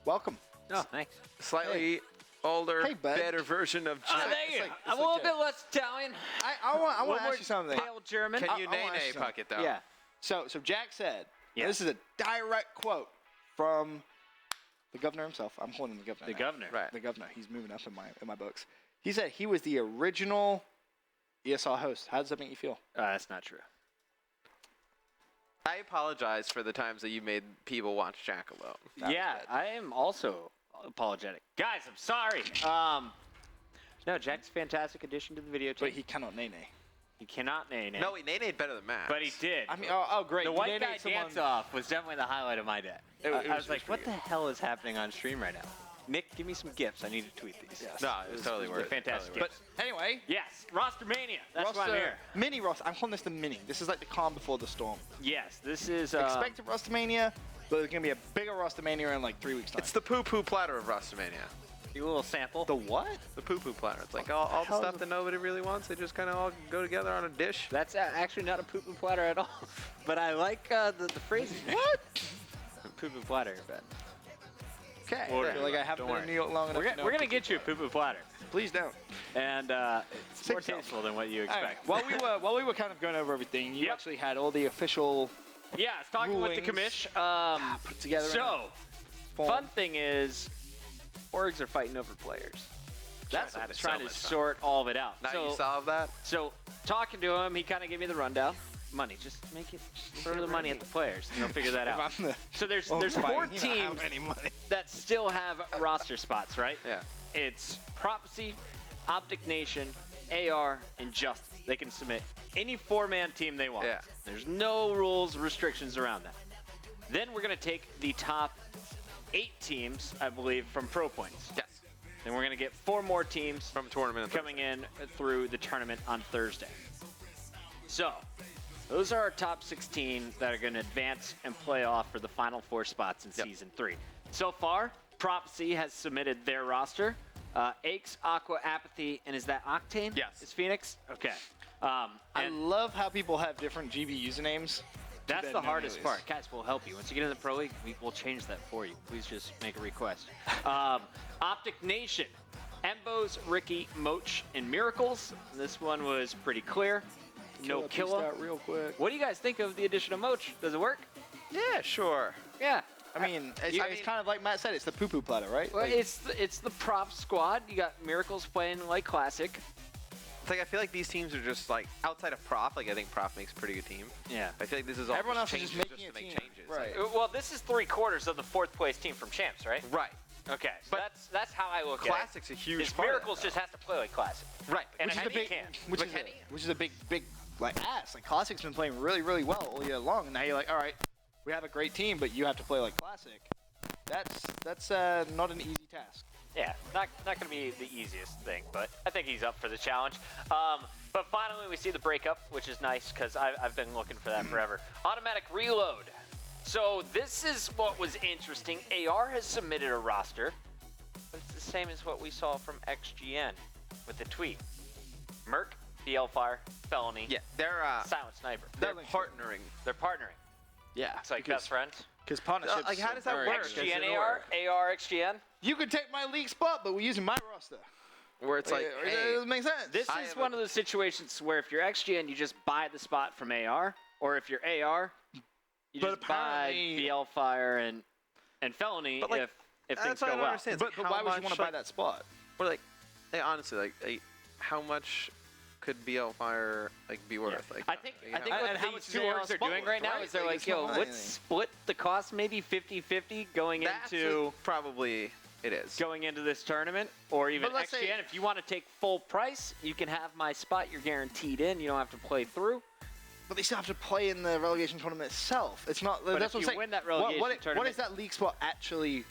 welcome. Oh, thanks. Slightly older, Hey, bud. better version of Jack. Oh, thank you. like- it's I'm a like little Jack. bit less Italian. I want to ask you something. Pale German. Can you I wanna ask nay you puck it though? Yeah. So Jack said, Yeah. and this is a direct quote from the governor himself. I'm calling him the governor. The now. governor. Right. The governor. He's moving up in my books. He said he was the original ESL host. How does that make you feel? That's not true. I apologize for the times that you made people watch Jack alone. Yeah, I am also apologetic. Guys, I'm sorry. No, Jack's a fantastic addition to the video team. But he cannot nay. He cannot nay. No, he nay-nayed better than Max. But he did. I mean, oh great. the You white nay-nayed guy someone- dance-off was definitely the highlight of my day. It I was was like, what pretty the hell is happening on stream right now? Nick, give me some gifts. I need to tweet these. Yes. No, it was totally worth it. Fantastic. Totally Gifts. But anyway, Yes, RosterMania. That's why I'm here. Mini roster. I'm calling this the mini. This is like the calm before the storm. Yes, this is... Expect a RosterMania, but there's gonna be a bigger RosterMania in like 3 weeks time. It's the poo-poo platter of RosterMania. a little sample. the what? The poo-poo platter. It's like all the hell is stuff it? that nobody really wants. They just kind of all go together on a dish. That's actually not a poo-poo platter at all. But I like the phrasing. What? Poo-poo platter, but Okay. I Order. feel like I haven't Don't been in New York long enough. we're to know gonna poo-poo get you a platter. poo-poo platter, Please don't. and it's more Six dollars. tasteful than what you All right. expect. While we were kind of going over everything, you Yep. actually had all the official Yeah, I was talking with the rulings. commish. put together. So, form. fun thing is, orgs are fighting over players. That's I what was it's trying so to much fun. sort all of it out. Now so, you solve that? so talking to him, he kind of gave me the rundown. Money, just make it throw the money at the players, and they'll figure that out. If I'm the So there's org 4 fighting, you don't have teams any money. that still have roster spots, right? Yeah. It's Prophecy, Optic Nation, AR, and Justice. They can submit any 4-man team they want. Yeah. There's no rules, restrictions around that. Then we're going to take the top 8 teams, I believe, from Pro Points. Yes. Then we're going to get 4 more teams From tournament. coming in through the tournament on Thursday. So, those are our top 16 that are going to advance and play off for the final 4 spots in Yep. Season 3. So far, Prophecy has submitted their roster. Aches, Aqua, Apathy, and is that Octane? Yes. Is Phoenix? Okay. I And love how people have different GB usernames. that's bad the hardest memories. part. Guys, we'll help you. Once you get in the Pro League, we'll change that for you. Please just make a request. Optic Nation. Embos, Ricky, Moch, and Miracles. This one was pretty clear. No killer. Real quick. What do you guys think of the addition of Moch? Does it work? Yeah, sure. Yeah. I mean, it's kind of like Matt said. It's the poo-poo platter, right? Well, Like, it's the prop squad. You got Miracles playing like classic. It's like I feel like these teams are just like outside of Prof. Like I think Prof makes a pretty good team. Yeah. I feel like this is all Everyone else is changes just making to a make team. changes. Right. Well, this is 3/4 of the 4th place team from Champs, right? Right. Okay. So But that's how I look Classic's a at it. huge Is part of Miracles that, just has to play like classic. Right. And which is a Henny big, can. which is a big like ass. Like Classic's been playing really, really well all year long, and now you're like, all right, we have a great team, but you have to play like Classic. That's not an easy task. Yeah, not going to be the easiest thing, but I think he's up for the challenge. But finally, we see the breakup, which is nice because I've been looking for that forever. Automatic reload. So this is what was interesting. AR has submitted a roster, but it's the same as what we saw from XGN with the tweet. Merc, BL Fire, Felony, Yeah, they're Silent Sniper. they're partnering. They're partnering. Yeah, It's like best friends. Because partnerships. Like, how does that are work? very- XGN Does it AR, work? AR XGN. You could take my league spot, but we're using my roster. Where it's like, it hey, doesn't make sense. This I is have one of those situations where if you're XGN, you just buy the spot from AR, or if you're AR, you But just buy apparently- BL Fire and Felony But, like, if that's things what I go don't well. understand. but How why would you much, want to buy like- that spot? or like, honestly, like, how much could BL Fire like be worth? Like, I think like, what and how these much is two AR orgs are spot doing worth, right now right? is they're Like, like, it's yo, not let's anything. split the cost maybe 50-50 going that's into probably it is. going into this tournament, or even But let's XGN. say- If you want to take full price, you can have my spot. You're guaranteed in. You don't have to play through. But they still have to play in the relegation tournament itself. It's not. But that's if what I'm you saying. win that relegation what tournament- is that league spot actually?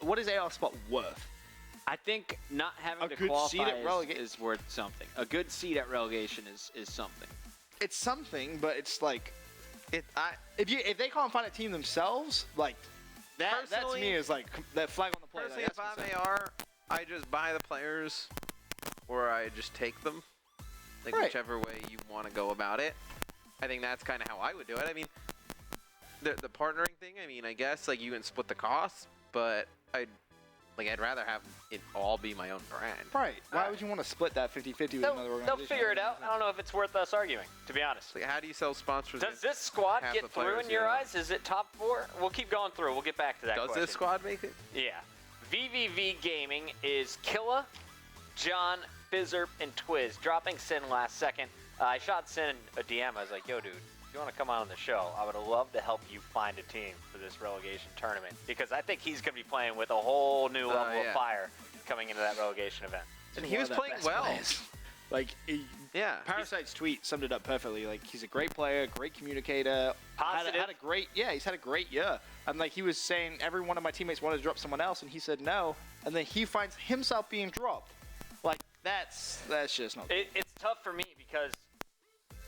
What is AR spot worth? I think not having A to good seed qualify at relegation- is worth something. A good seed at relegation is something. It's something, but it's like If if they can't find a team themselves, like that to Personally- me is like that flag on the play. personally, Like, if I'm that's AR, I just buy the players, or I just take them, like Right. whichever way you want to go about it. I think that's kind of how I would do it. I mean, the partnering thing. I mean, I guess like you can split the costs, but I'd rather have it all be my own brand. Right. Why would you want to split that 50-50 with another organization? They'll figure it out. I don't know if it's worth us arguing, to be honest. Like, how do you sell sponsors? Does this squad half get the through players in your you have? eyes? Is it top 4? We'll keep going through. We'll get back to that Does question. this squad make it? Yeah. VVV Gaming is Killa, John, Fizzerp, and Twiz, dropping Sin last second. I shot Sin a DM. I was like, yo, dude, if you want to come on the show, I would love to help you find a team for this relegation tournament, because I think he's going to be playing with a whole new level of fire coming into that relegation event. And he was playing well. Like, Yeah. Parasite's tweet summed it up perfectly. Like, he's a great player, great communicator. Positive. Had a great, he's had a great year. And like, he was saying every one of my teammates wanted to drop someone else, and he said no. And then he finds himself being dropped. Like, that's just not good. It's tough for me because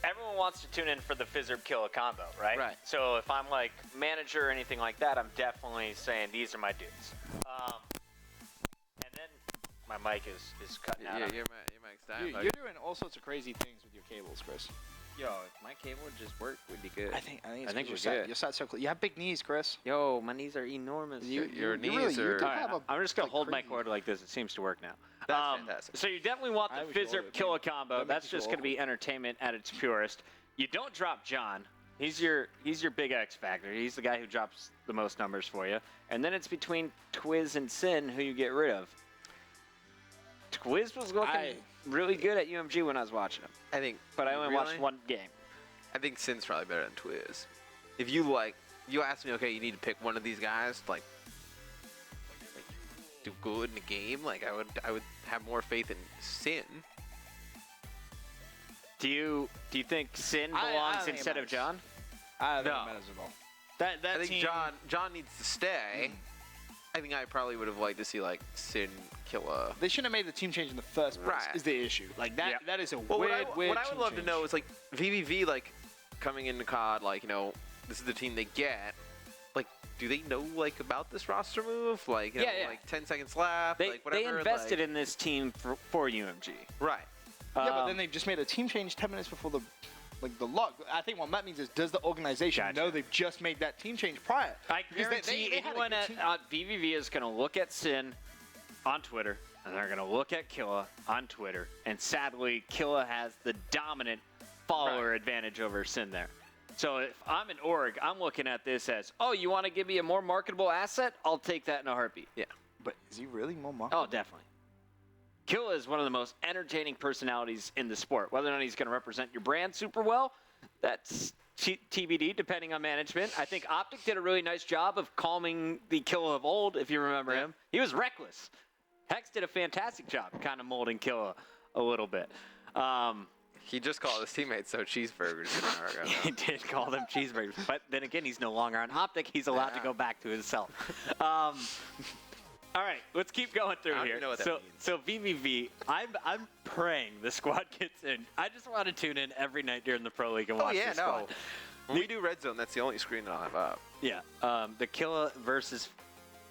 everyone wants to tune in for the Fizzerp Killa combo, right? Right. So if I'm like manager or anything like that, I'm definitely saying these are my dudes. And then my mic is cutting out. Yeah, your mic's dying. You're doing all sorts of crazy things with your cables, Chris. Yo, if my cable would just work, we'd be good. I think I it's think 'cause we're you're good. You're sat so close. You have big knees, Chris. Yo, my knees are enormous. Your knees really, you are- do All right, have a, I'm just going to like, hold my crazy- cord like this. It seems to work now. That's fantastic. So you definitely want I the wish you Fizzerp would. Killa combo. That makes That's you feel just going to be entertainment at its purest. You don't drop John. He's your big X factor. He's the guy who drops the most numbers for you. And then it's between Twiz and Sin who you get rid of. Twiz was looking really good at UMG when I was watching him, I think. but I only Really? watched one game. I think Sin's probably better than Twiz. If you you ask me, okay, you need to pick one of these guys, like do good in the game. Like I would have more faith in Sin. Do you think Sin I belongs think it instead of matters. John? I don't think No. it matters at all. That I think team, John needs to stay. I think I probably would have liked to see like Sin Killa. They shouldn't have made the team change in the first place. Right. Is the issue? Like that? Yeah. That is a Well, weird. what I would team love to change. know is like VVV like coming into COD, like this is the team they get. Like, do they know like about this roster move? Like, you know, Yeah. like 10 seconds left. They like whatever. invested in this team for UMG. Right. Yeah, but then they just made a team change 10 minutes before the lock. I think what that means is, does the organization Gotcha. know they've just made that team change prior? I Because guarantee they had a anyone good at team. VVV is going to look at Sin on Twitter, and they're going to look at Killa on Twitter, and sadly, Killa has the dominant follower advantage over Sin there. So if I'm an org, I'm looking at this as, oh, you want to give me a more marketable asset? I'll take that in a heartbeat. Yeah. But is he really more marketable? Oh, definitely. Killa is one of the most entertaining personalities in the sport. Whether or not he's going to represent your brand super well, that's TBD, depending on management. I think Optic did a really nice job of calming the Killa of old, if you remember him. He was reckless. Hex did a fantastic job kind of molding Killa a little bit. He just called his teammates so cheeseburgers an hour ago. He did call them cheeseburgers. But then again, he's no longer on Optic. He's allowed to go back to himself. All right, let's keep going through I don't here. even know what that means. So VVV, I'm praying the squad gets in. I just want to tune in every night during the Pro League and Oh watch yeah, the no. squad. When we do Red Zone, that's the only screen that I'll have up. Yeah, the Killa versus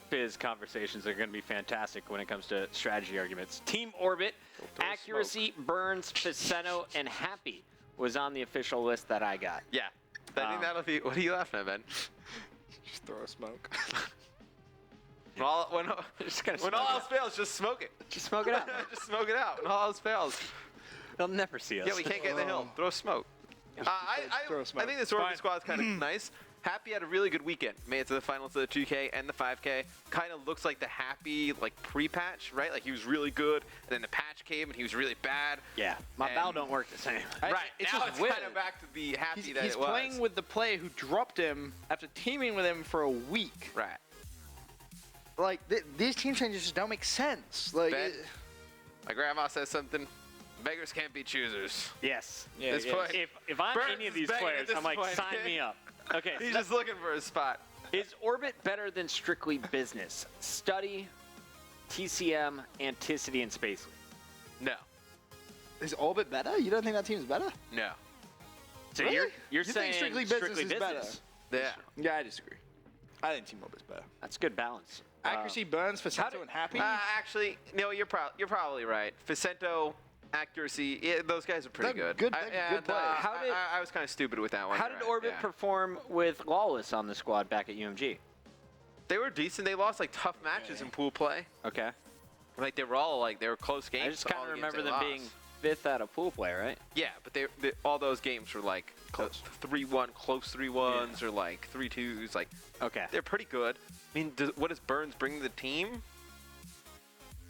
Fizz conversations are going to be fantastic when it comes to strategy arguments. Team Orbit, throw Accuracy, Burns, Ficeno, and Happy was on the official list that I got. Yeah. I think that'll be. What are you laughing at, Ben? Just throw a smoke. When all Just gonna when smoke all it else out. fails, just smoke it. Just smoke it out. Just smoke it out. When all else fails. They'll never see us. Yeah, we can't get in the hill. Throw smoke. throw I smoke. think this Orbit squad's kind of nice. Happy had a really good weekend. Made it to the finals of the 2K and the 5K. Kind of looks like the Happy pre-patch, right? Like he was really good, and then the patch came and he was really bad. Yeah, my And- bow don't work the same. Right. It's now just it's weird. kind of back to the Happy He's that it was. playing with the player who dropped him after teaming with him for a week. Right. Like, these team changes just don't make sense. Like, Ben, my grandma says something. Beggars can't be choosers. Yes. This point. If I'm Burns any of is these begging at players, this I'm like, point. sign me up. Okay. He's so just looking for a spot. is Orbit better than strictly business? Study, TCM, Anticity, and Space League. No. is Orbit better? You don't think that team's better? No. So Really? you're You think saying strictly business is better? Yeah. Yeah, I disagree. I think Team Orbit's better. That's good balance. Accuracy, Burns, Ficento, and Happy. Actually, no, you're probably right. Ficento, Accuracy, yeah, those guys are pretty They're good. good- good players. I was kind of stupid with that one. How You're did right, Orbit yeah. perform with Lawless on the squad back at UMG? They were decent. They lost like tough matches in pool play. Okay. Like they were all like they were close games. I just so kind all of the games remember they them lost. being 5th out of pool play, right? Yeah, but they all those games were like close 3-1, close 3-1s, or like 3-2s. Like Okay. they're pretty good. I mean, what does Burns bring to the team?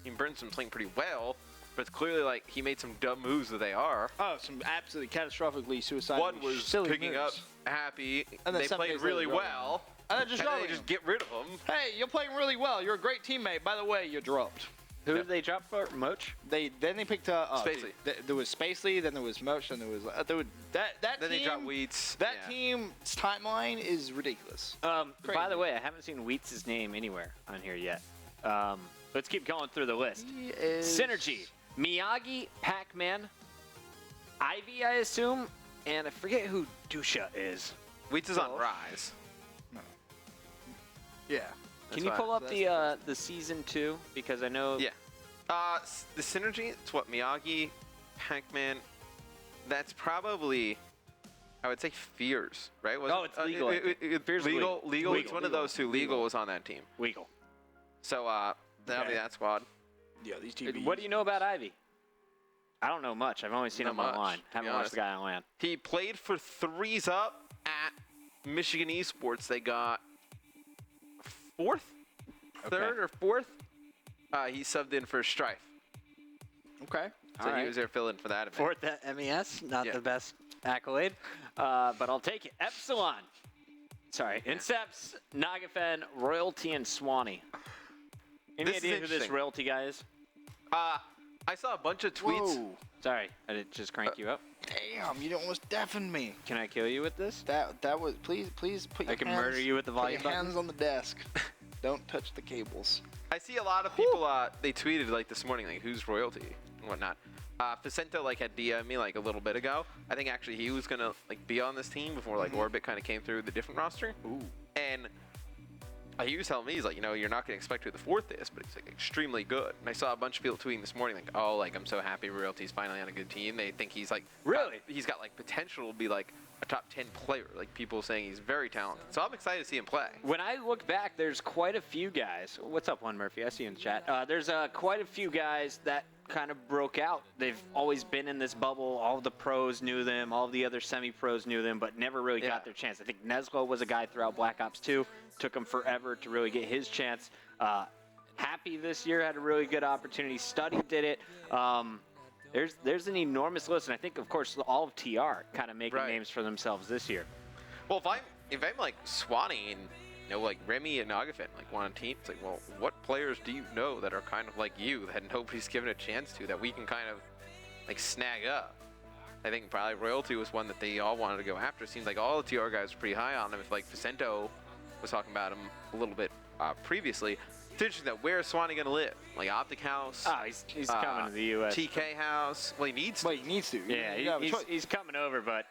I mean, Burns been playing pretty well, but it's clearly like he made some dumb moves that they are. Oh, some absolutely catastrophically suicidal. One was silly picking moves. up Happy. And then They 7 played days later, really drop him. well. And then just and then drop they him. just get rid of him. Hey, you're playing really well. You're a great teammate. By the way, you're dropped. Who did they drop for? Moch? Then they picked Spacely. There was Spacely, then there was Moch, then there was that Then team. they dropped Wheats. That yeah. team's timeline is ridiculous. By Crazy. the way, I haven't seen Wheats' name anywhere on here yet. Let's keep going through the list. He is Synergy, Miyagi, Pac-Man, Ivy, I assume, and I forget who Dusha is. Wheats is on Well, Rise. Yeah. Can you fine. pull up That's the season 2? Because I know. Yeah. The Synergy, it's what, Miyagi, Pac-Man, that's probably, I would say Fears, right? Oh, it's Legal, I think. Fears is Legal, Legal. it's one of those two. Legal was on that team. Weagle. So, that'll be Okay. that squad. Yeah, these teams. What do you know about Ivy? I don't know much. I've only seen Not him much, online. to be Haven't watched honest. the guy on land. He played for 3s Up at Michigan eSports. They got 4th? 3rd or 4th? He subbed in for Strife. Okay. So he was there filling for that event. 4th at MES, not Yeah. the best accolade, but I'll take it. Epsilon. Sorry. Inceps, Nagafen, Royalty, and Swanee. Any This is idea who this interesting. Royalty guy is? I saw a bunch of tweets. Whoa. Sorry, I did just crank you up. Damn, you almost deafened me. Can I kill you with this? That was please put your I can hands, murder you with the volume put your button? hands on the desk. Don't touch the cables. I see a lot of people, they tweeted like this morning, like, who's Royalty and whatnot. Facento like had DM'd me like a little bit ago. I think actually he was gonna like be on this team before like Orbit kind of came through the different roster. Ooh. And he was telling me, he's like, you're not gonna expect who the 4th is, but he's like extremely good. And I saw a bunch of people tweeting this morning like, oh, like I'm so happy Royalty's finally on a good team. They think he's like Really? he's got like potential to be like a top 10 player. Like people saying he's very talented. So I'm excited to see him play. When I look back, there's quite a few guys. What's up, One Murphy? I see you in the chat. There's quite a few guys that kind of broke out. They've always been in this bubble. All the pros knew them. All the other semi-pros knew them, but never really Yeah. got their chance. I think Neslo was a guy throughout Black Ops 2. Took him forever to really get his chance. Happy this year had a really good opportunity. Study did it. There's an enormous list, and I think, of course, all of TR kind of making Right. names for themselves this year. Well, if I'm like Swanee and like Remy and Nagafen like on a team, it's like, well, what players do you know that are kind of like you that nobody's given a chance to that we can kind of like snag up? I think probably Royalty was one that they all wanted to go after. It seems like all the TR guys were pretty high on him. If like Facento was talking about him a little bit previously, it's interesting that where is Swanee gonna live? Like Optic House? Oh, he's coming to the U.S. TK House? Well, he needs to. Well, he needs to. Yeah, You have a choice. he's coming over, but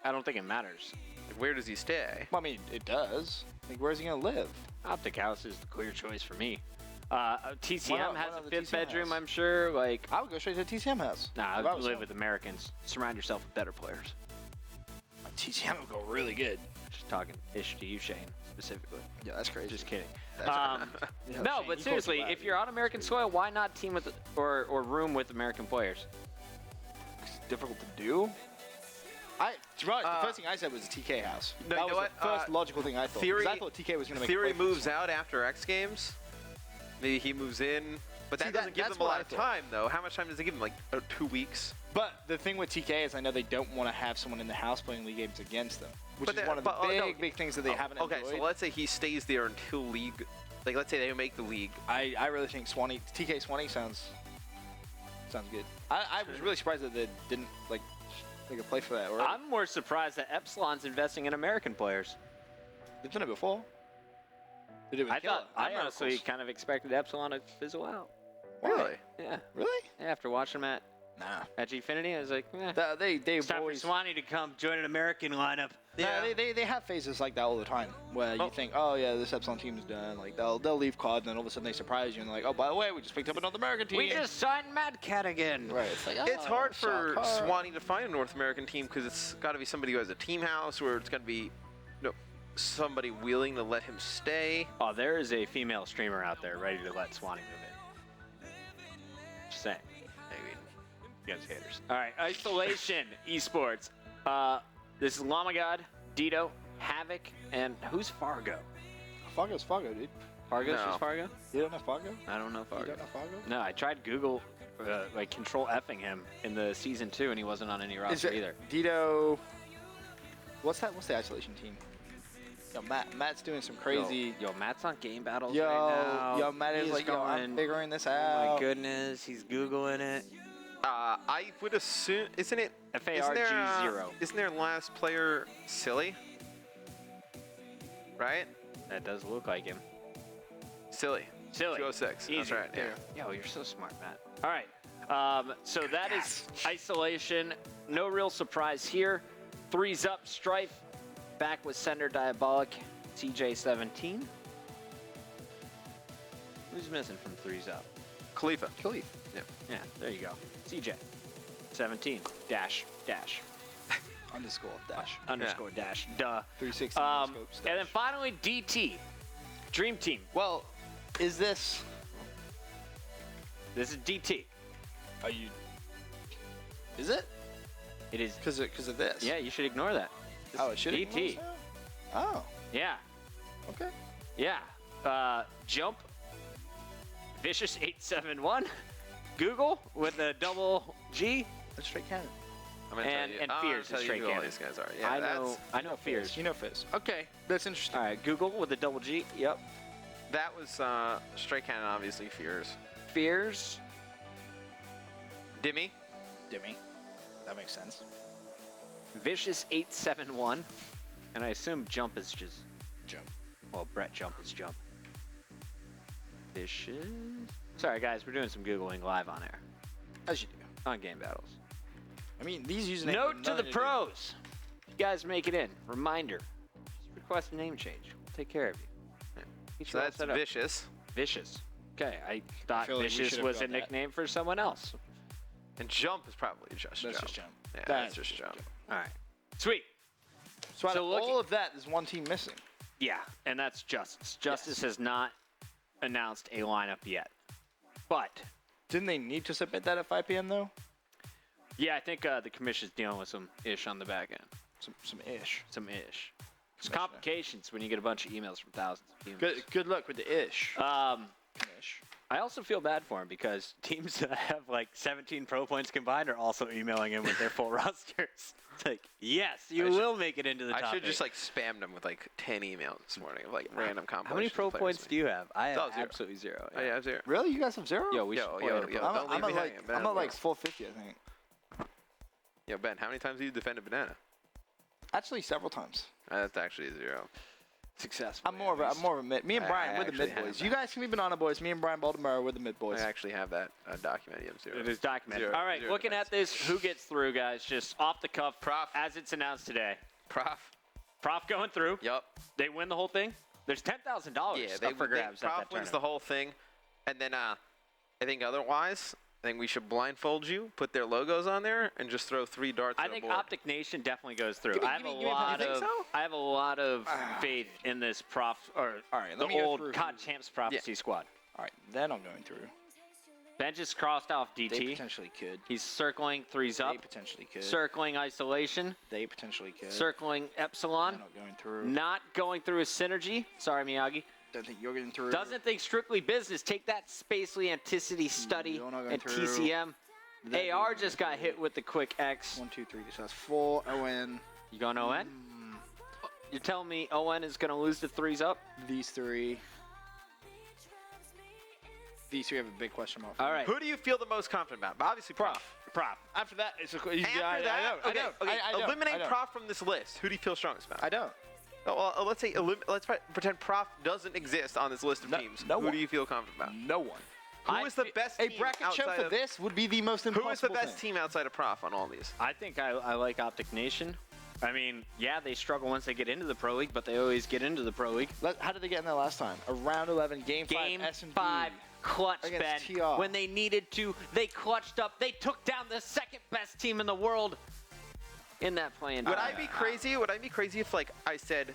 I don't think it matters. Where does he stay? Well, I mean, it does. Like, where's he gonna live? Optic House is the clear choice for me. TCM Why not has a the 5th TCM bedroom, house? I'm sure. Like, I would go straight to the TCM house. nah, If I I was live him. with Americans. Surround yourself with better players. TCM would go really good. Just talking ish to you, Shane, specifically. Yeah, that's crazy. Just kidding. That's No, Yeah, Shane, but you close seriously, your if eyes. you're on American soil, why not team with or room with American players? It's difficult to do. The first thing I said was the TK house. No, that you know was the what? first logical thing I thought. Theory- 'cause I thought TK was gonna make. Theory a play for moves out after X Games. Maybe he moves in. But See, that doesn't give that's them a what lot I of thought. time, though. How much time does it give them? Like 2 weeks? But the thing with TK is I know they don't want to have someone in the house playing league games against them, which But is the- one of the but- oh, no. big things that they haven't Okay, enjoyed. so let's say he stays there until league. Like, let's say they make the league. I really think TK Swanee sounds good. I was really surprised that they didn't like a play for that. Or I'm more surprised that Epsilon's investing in American players. they've done it before. They did it with I Killa thought and I honestly Miracles. kind of expected Epsilon to fizzle out. Really? Yeah. Really? After watching them Nah. at Gfinity, I was like, eh. They've It's time for always. Swanee to come join an American lineup. Yeah, they have phases like that all the time where you think, oh yeah, this Epsilon team is done. Like they'll leave COD and then all of a sudden they surprise you and they're like, oh by the way, we just picked up another American team. We just signed Mad Cat again. right. It's like It's hard for Shaka. Swanee to find a North American team because it's got to be somebody who has a team house, or it's got to be somebody willing to let him stay. Oh, there is a female streamer out there ready to let Swanee move in. Just saying. Maybe. You guys haters. All right, Isolation eSports. This is Lamagod, Dito, Havoc, and who's Fargo? Fargo's Fargo, dude. Fargo's No. just Fargo? You don't know Fargo? I don't know You Fargo. don't know Fargo? No, I tried Google, like control Fing him in the season 2, and he wasn't on any Is roster it either. Dito? What's that? What's the Isolation team? Yo, Matt's doing some crazy. Yo, Matt's on game battles Yo, right now. yo, Matt is He's like, yo, I'm going, figuring this oh out. my goodness, he's Googling it. I would assume, isn't FARG0. isn't their last player Silly? Right? That does look like him. Silly. Silly. 206. Easy. That's right. Yeah. Yo, you're so smart, Matt. All right. So that is Isolation. No real surprise here. Threes up, Strife. Back with Sender Diabolic. CJ17. Who's missing from threes up? Khalifa. Khalif. Yeah, there you go. CJ. 17. Dash. Underscore dash. Underscore dash. Duh. 360 And scopes. then finally, DT. Dream Team. Well, is this? This is DT. Are you? Is it? It is. Because of this? Yeah, you should ignore that. This Oh, is it should. DT. Oh. Yeah. Okay. Yeah. Jump. Vicious 871. Google with a double G. That's straight cannon. I'm gonna And- tell you. and I'm Fears gonna is tell you straight who all cannon. these guys are. Yeah, I know Fears. You know Fizz. Okay, that's interesting. All right, Google with a double G. Yep. that was straight cannon, obviously. Fears. Fears. Dimmy. Dimmy. That makes sense. Vicious 871. And I assume Jump is just. Jump. Well, Brett Jump is Jump. Vicious. Sorry, guys, we're doing some Googling live on air. As you do. On Game Battles. I mean, these usernames. Note to the pros. If you guys make it in, reminder. Just request a name change. We'll take care of you. Get So you all that's set up. Vicious. Vicious. Okay, I thought feel like we Vicious should've was a got that. nickname for someone else. And Jump is probably just That's Jump. just Jump. Yeah, That's that's just Jump. All right. Sweet. So out So of looking- all of that, there's one team missing. Yeah, and that's Justice. Justice has not announced a lineup yet. But, Didn't they need to submit that at 5 p.m. though? yeah, I think the commission's dealing with some ish on the back end. Some ish. Some ish. It's Commissioner. complications when you get a bunch of emails from thousands of humans. Good luck with the ish. Ish. I also feel bad for him because teams that have like 17 pro points combined are also emailing him with their full rosters. It's like, yes, you I should- will make it into the top I should just eight. like spam them with like 10 emails this morning of like random compilations. How many pro of players points do you have? I have all zero. absolutely zero. Oh, yeah, I have 0. Really? You guys have 0? Yo, we should Yo, play yo, in a yo. pro- Don't leave me hanging, Ben. I'm at like 450, I think. Yo, Ben, how many times have you defended Banana? Actually, several times. That's actually 0. Successful. I'm more of a mid. Me and I Brian, we're the actually mid have boys. that. You guys can be banana boys. Me and Brian Baltimore, we're the mid boys. I actually have that documented. You have 0. It is documented. Zero- All right, zero looking at this, who gets through, guys? Just off the cuff, Prof. as it's announced today. Prof. Prof going through. Yup. They win the whole thing. There's $10,000 Yeah, up for grabs at Prof that wins the tournament. whole thing. And then I think otherwise, I think we should blindfold you, put their logos on there, and just throw 3 darts I at a think board. Optic Nation definitely goes through. Give me- I have give a me- give me- lot you think of so? I have a lot of faith in this prof or All right, let the me go old through COD who- Champs Prophecy squad. All right, then I'm going through. Ben just crossed off They DT. potentially could. He's circling threes They up, potentially could. circling Isolation, They potentially could. circling I'm Epsilon, not going through. not going through a Synergy. Sorry, Miyagi. Don't think you're getting through. Doesn't think strictly business. Take that Spacely Anticity Study You're not going and through. TCM. That AR you're just going got hit with the quick X. 1, 2, 3. So that's 4. ON. You going ON? You're telling me ON is going to lose the threes up? These 3. These 3 have a big question mark. for All me. right. Who do you feel the most confident about? Obviously, Prof. Prop. After that, it's a. After I that, know. okay, I know. okay. I know. Eliminate I know. Prof from this list. Who do you feel strongest about? I don't. Oh, well, let's say let's pretend Prof doesn't exist on this list of No- teams. no Who one. do you feel confident about? No one. Who is the best A team bracket show outside for of this would be the most impossible Who is the best thing. team outside of Prof on all these? I think I like Optic Nation. I mean, yeah, they struggle once they get into the Pro League, but they always get into the Pro League. How did they get in there last time? A round 11, game 5, Game S&B. 5, clutch, Ben. against TR. When they needed to, they clutched up. They took down the second best team in the world in that playing. Would I be crazy? Would I be crazy if like I said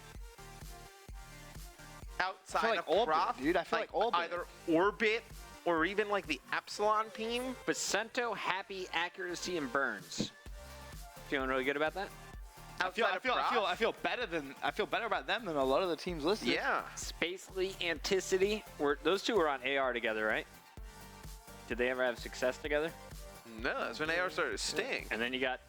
outside like of Orbit, Prof, dude. I feel like Orbit. either Orbit or even like the Epsilon team. Bacento, Happy, Accuracy, and Burns. Feeling really good about that? I feel better about them than a lot of the teams listed. Yeah. Spacely, Anticity. Those two were on AR together, right? Did they ever have success together? No, that's when AR started to stink. And then you got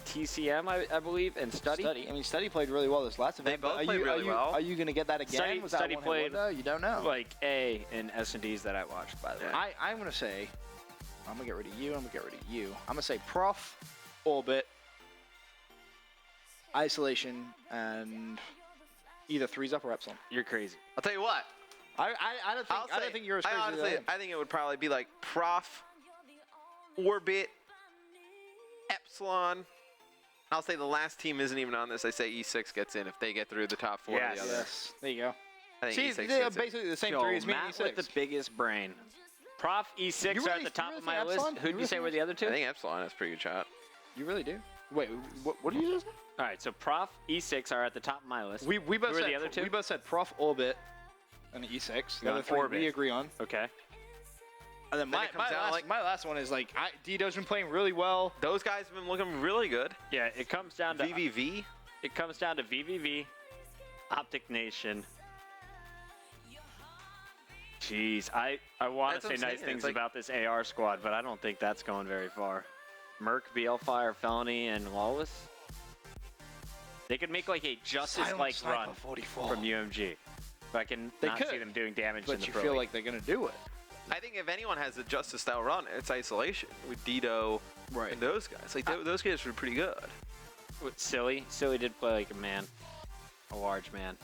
TCM, I believe, and Study. I mean, Study played really well this last event. They both but played really well. Are you going to get that again? Study- Was that Study one played, wonder? You don't know. Like A in S&Ds that I watched, by the way. I'm going to say, I'm going to get rid of you. I'm going to get rid of you. I'm going to say Prof, Orbit, Isolation, and either 3-Up or Epsilon. You're crazy. I'll tell you what. I don't think you're as crazy as I am. I think it would probably be like Prof, Orbit, Epsilon. I'll say the last team isn't even on this. I say E6 gets in if they get through the top 4 of the others. Yes. There you go. I think See, E6 they're gets in. basically the same Yo, three as me and Matt E6. with the biggest brain. Prof, E6 You are really- at the top you of really my think list. Epsilon? Who You did you say really were the other two? I think Epsilon has a pretty good shot. You really do? Wait, what did you just say? All right, so Prof, E6 are at the top of my list. We both Who said are the other two? We both said Prof, Orbit, and the E6. The Yeah, other three Orbit. we agree on. Okay. And then Then my it comes down last, like- my last one is like Dido's been playing really well. Those guys have been looking really good. Yeah, it comes down to VVV. It comes down to VVV, Optic Nation. Jeez, I want That's to say what I'm nice saying. things It's like- about this AR squad, but I don't think that's going very far. Merc, BL Fire, Felony, and Lawless. They could make like a Justice-like Sniper run 44. from UMG. But I can They not see could, them doing damage in But the you Pro feel League. like they're gonna do it. I think if anyone has a Justice style run, it's Isolation with Dido and those guys. Like those guys were pretty good. With Silly did play like a man, a large man.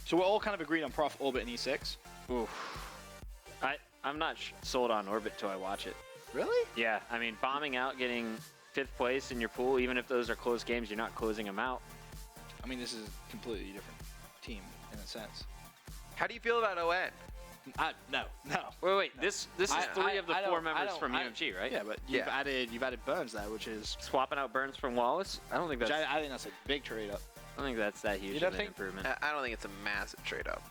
So we're all kind of agreed on Prof, Orbit, and E6. Oof. I'm not sold on Orbit till I watch it. Really? Yeah, I mean, bombing out, getting 5th place in your pool, even if those are close games, you're not closing them out. I mean, this is a completely different team in a sense. How do you feel about ON? No. Wait. This is three of the I 4 don't- members I from don't- UMG, right? Yeah, but you've added Burns there, which is Swapping out Burns from Wallace? I don't think which that's. I think that's a big trade up. I don't think that's that huge don't of an think- improvement. I don't think it's a massive trade up.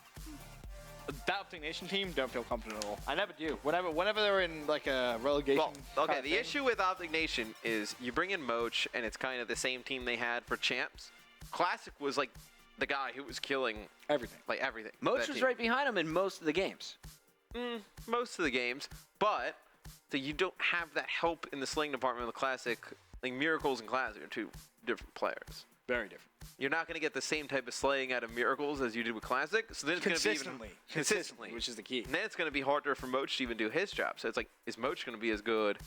That Optic Nation team don't feel confident at all. I never do. Whenever they're in like a relegation. Well, okay, kind of the thing, issue with Optic Nation is you bring in Moch, and it's kind of the same team they had for champs. Classic was like the guy who was killing everything. like everything. Moch that was team. right behind him in most of the games. Most of the games, but so you don't have that help in the sling department of the Classic. Like Miracles and Classic are two different players. Very different. You're not going to get the same type of slaying out of Miracles as you did with Classic. So then it's going to be even consistently, which is the key. And then it's going to be harder for Moch to even do his job. So it's like, is Moch going to be as good?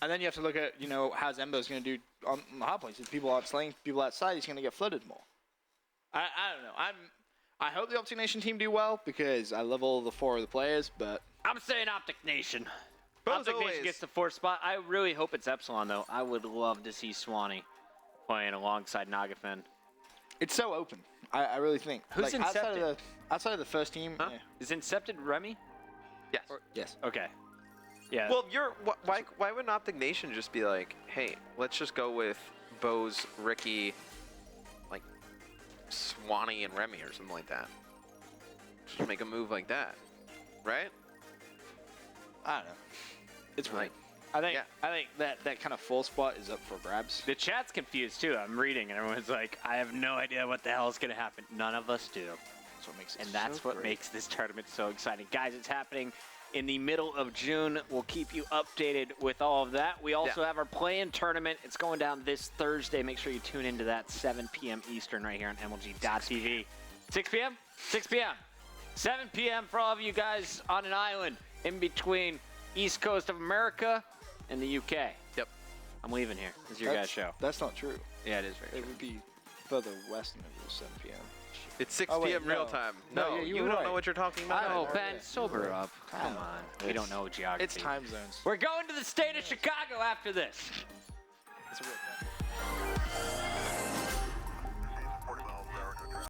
And then you have to look at, how Zembo's going to do on the hard points. If people aren't slaying people outside, he's going to get flooded more. I don't know. I hope the Optic Nation team do well because I love all the 4 of the players, but I'm saying Optic Nation. Bo's Optic always- Nation gets the 4th spot. I really hope it's Epsilon, though. I would love to see Swanee playing alongside Nagafen. it's so open. I really think. Who's Incepted? Outside of the first team? Huh? Yeah. Is Incepted Remy? Yes. Yes. Okay. Yeah. Well, why wouldn't Optic Nation just be like, hey, let's just go with Bose, Ricky, like Swanee and Remy or something like that. Just make a move like that, right? I don't know. It's Like, right. I think yeah. that kind of 4 spot is up for grabs. the chat's confused, too. I'm reading, and everyone's like, I have no idea what the hell is going to happen. None of us do. That's what makes it And that's so what great. makes this tournament so exciting. Guys, it's happening in the middle of June. We'll keep you updated with all of that. We also have our play-in tournament. It's going down this Thursday. Make sure you tune into that 7 p.m. Eastern right here on MLG.TV. 6 p.m.? 6 p.m. 7 p.m. for all of you guys on an island in between East Coast of America and the UK. Yep. I'm leaving here. This is your guys' show. That's not true. Yeah, it is very It true. would be further west than it was 7 p.m. It's 6 Oh, wait, p.m. no. real time. No, No, yeah, you you were don't right. know what you're talking about. Oh, Yeah. Ben, sober up. Come know. on. We don't know geography. It's time zones. We're going to the state of Chicago after this. It's a real